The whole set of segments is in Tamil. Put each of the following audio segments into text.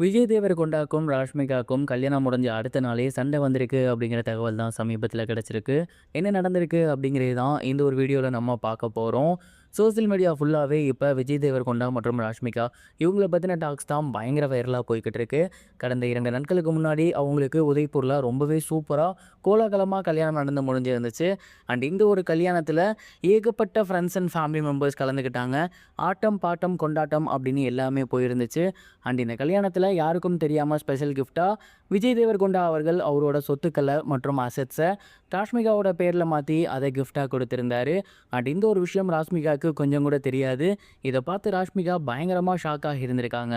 விஜய் தேவரகொண்டாக்கும், ராஷ்மிகாக்கும் கல்யாணம் முடிஞ்ச அடுத்த நாளே சண்டை வந்திருக்கு அப்படிங்கிற தகவல் தான் சமீபத்தில கிடைச்சிருக்கு. என்ன நடந்திருக்கு அப்படிங்கிறது தான் இந்த ஒரு வீடியோல நம்ம பார்க்க போறோம். சோசியல் மீடியா ஃபுல்லாவே இப்ப விஜய் தேவரகொண்டா மற்றும் ராஷ்மிகா இவங்கள பத்தின டாக்ஸ் தான் பயங்கர வைரலா போய்க்கிட்டு இருக்கு. கடந்த 2 நாட்களுக்கு முன்னாடி அவங்களுக்கு உதய்பூர்ல ரொம்பவே சூப்பரா கோலாகலமா கல்யாணம் நடந்து முடிஞ்சிருந்துச்சு. அண்ட் இந்த ஒரு கல்யாணத்தில ஏகப்பட்ட ஃப்ரெண்ட்ஸ் அண்ட் ஃபேமிலி மெம்பர்ஸ் கலந்துக்கிட்டாங்க. ஆட்டம், பாட்டம், கொண்டாட்டம் அப்படின்னு எல்லாமே போயிருந்துச்சு. அண்ட் இந்த கல்யாணத்தில யாருக்கும் தெரியாம ஸ்பெஷல் கிஃப்ட்டா விஜய் தேவரகொண்டா அவர்கள் அவரோட சொத்துக்கள மற்றும் அசெட்ஸ ராஷ்மிகாவோட பேர்ல மாத்தி அத கிஃப்ட்டா குடுத்திருந்தாரு. அண்ட் இந்த ஒரு விஷயம் ராஷ்மிகாவுக்கு கொஞ்சம் கூட தெரியாது. இத பார்த்து ராஷ்மிகா பயங்கரமா ஷாக் ஆகி இருந்திருக்காங்க.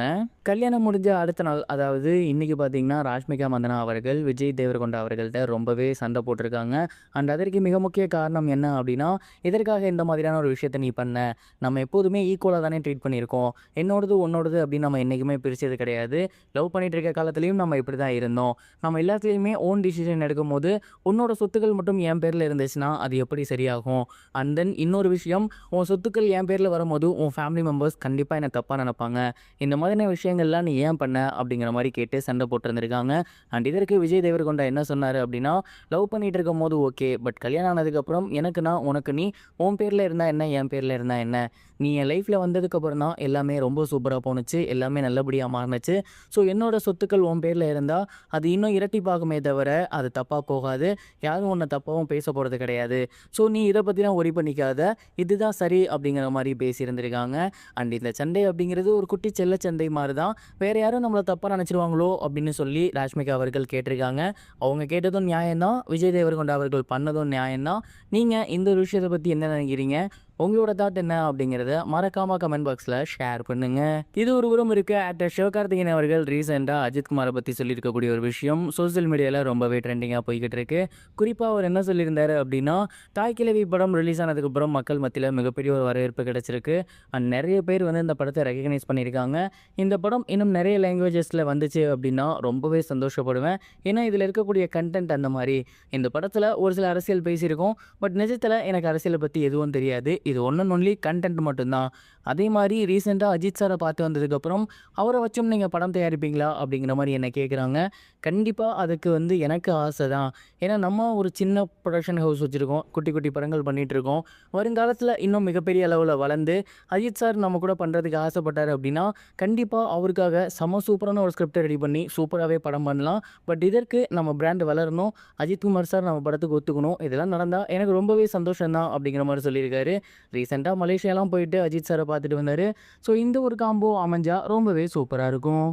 கல்யாணம் முடிஞ்ச அடுத்த நாள், அதாவது இன்னைக்கு பார்த்தீங்கன்னா, ராஷ்மிகா மந்தனா அவர்கள் விஜய் தேவரகொண்டா அவர்கள்ட்ட ரொம்பவே சண்டை போட்டிருக்காங்க. அண்ட் அதற்கு மிக முக்கிய காரணம் என்ன அப்படின்னா, "எதற்காக இந்த மாதிரியான ஒரு விஷயத்த நீ பண்ண? நம்ம எப்போதுமே ஈக்குவலா தானே ட்ரீட் பண்ணியிருக்கோம். என்னோடது, உன்னோடது அப்படின்னு நம்ம என்னைக்குமே பிரிச்சது கிடையாது. லவ் பண்ணிட்டு இருக்க காலத்திலயும் நம்ம இப்படி தான் இருந்தோம். நம்ம எல்லாத்துலயுமே ஓன் டிசிஷன் எடுக்கும்போது, உன்னோட சொத்துக்கள் மட்டும் என் பேர்ல இருந்துச்சுன்னா, அது எப்படி சரியாகும்? அண்ட் தென் இன்னொரு விஷயம், உன் சொத்துக்கள் என் பேர்ல வரும்போது, உன் ஃபேமிலி மெம்பர்ஸ் கண்டிப்பா என்ன தப்பா நெனைப்பாங்க. இந்த மாதிரியான விஷயங்கள்லாம் நீ ஏன் பண்ண?" அப்படிங்கிற மாரி கேட்டு சண்டை போட்டிருந்திருக்காங்க. அண்ட் இதற்கு விஜய் தேவரகொண்டா என்ன சொன்னாரு அப்படின்னா, "லவ் பண்ணிட்டு இருக்கும்போது ஓகே. பட் கல்யாணம் ஆனதுக்கப்புறம் எனக்கு நான், உனக்கு நீ. உன் பேர்ல இருந்தா என்ன? என் பேர்ல இருந்தா என்ன? நீ என் லைஃப்ல வந்ததுக்கப்புறம் தான் எல்லாமே ரொம்ப சூப்பரா போணுச்சு. எல்லாமே நல்லபடியா மாறுனுச்சு. ஸோ என்னோட சொத்துக்கள் உன் பேர்ல இருந்தா, அது இன்னும் இரட்டிப்பாகுமே தவிர, அது தப்பா போகாது. யாரும் உன்ன தப்பாவும் பேச போறது கிடையாது. ஸோ நீ இத பத்திலாம் வொரி பண்ணிக்காத. இதுதான் சரி." அப்படிங்கிற மாரி பேசியிருந்திருக்காங்க. அண்ட் இந்த சண்டை அப்படிங்கிறது ஒரு குட்டி செல்ல சண்டை மாரி தான். வேற யாரும் நம்மள தப்பா நெனச்சுருவாங்களோ அப்படின்னு சொல்லி ராஷ்மிகா அவர்கள் கேட்டிருக்காங்க. அவங்க கேட்டதும் நியாயம் தான். விஜய் தேவரகொண்டா அவர்கள் பண்ணதும் நியாயம் தான். நீங்க இந்த ஒரு விஷயத்த பத்தி என்ன நெனைக்கிறீங்க? உங்களோட தாட் என்ன அப்படிங்கிறத மறக்காம கமெண்ட் பாக்ஸ்ல ஷேர் பண்ணுங்க. இது ஒரு புறம் இருக்க, ஆக்டர் சிவகார்த்திகேயன் அவர்கள் ரீசெண்டா அஜித் குமார பத்தி சொல்லியிருக்கக்கூடிய ஒரு விஷயம் சோசியல் மீடியால ரொம்பவே ட்ரெண்டிங்கா போய்க்கிட்டு இருக்கு. குறிப்பா அவர் என்ன சொல்லியிருந்தாரு அப்படின்னா, தாய் கிழவி படம் ரிலீஸ் ஆனதுக்கு அப்புறம் மக்கள் மத்தியில மிகப்பெரிய ஒரு வரவேற்பு கிடைச்சிருக்கு. அண்ட் நெறைய பேர் வந்து இந்த படத்த ரெகக்னைஸ் பண்ணியிருக்காங்க. இந்த படம் இன்னும் நெறைய லாங்குவேஜஸ்ல வந்துச்சு அப்படின்னா ரொம்பவே சந்தோஷப்படுவேன். ஏன்னா இதில இருக்கக்கூடிய கன்டென்ட் அந்த மாரி. இந்த படத்துல ஒரு சில அரசியல் பேசியிருக்கோம். பட் நிஜத்துல எனக்கு அரசியல பத்தி எதுவும் தெரியாது. இது ஒன் அண்ட் ஒன்லி கன்டென்ட் மட்டும் தான். அதே மாரி ரீசென்ட்டா அஜித் சார பார்த்து வந்ததுக்கப்புறம், "அவர வச்சும் நீங்க படம் தயாரிப்பீங்களா?" அப்படிங்கிற மாரி என்ன கேட்குறாங்க. கண்டிப்பா அதுக்கு வந்து எனக்கு ஆசை தான். ஏன்னா நம்ம ஒரு சின்ன புரொடக்ஷன் ஹவுஸ் வச்சிருக்கோம். குட்டி குட்டி படங்கள் பண்ணிட்டுருக்கோம். வருங்காலத்துல இன்னும் மிகப்பெரிய அளவுல வளர்ந்து, அஜித் சார் நம்ம கூட பண்றதுக்கு ஆசைப்பட்டாரு அப்படின்னா, கண்டிப்பா அவருக்காக செம சூப்பரான ஒரு ஸ்கிரிப்ட்ட ரெடி பண்ணி சூப்பராவே படம் பண்ணலாம். பட் இதற்கு நம்ம பிராண்ட் வளரணும். அஜித் குமார் சார் நம்ம படத்துக்கு ஒத்துக்கணும். இதெல்லாம் நடந்தா எனக்கு ரொம்பவே சந்தோஷம் தான் அப்படிங்கிற மாரி சொல்லியிருக்காரு. ரீசெண்டா மலேசியாலாம் போயிட்டு அஜித் சார பார்த்துட்டு வந்தாரு. ஸோ இந்த ஒரு காம்போ அமைஞ்சா ரொம்பவே சூப்பரா இருக்கும்.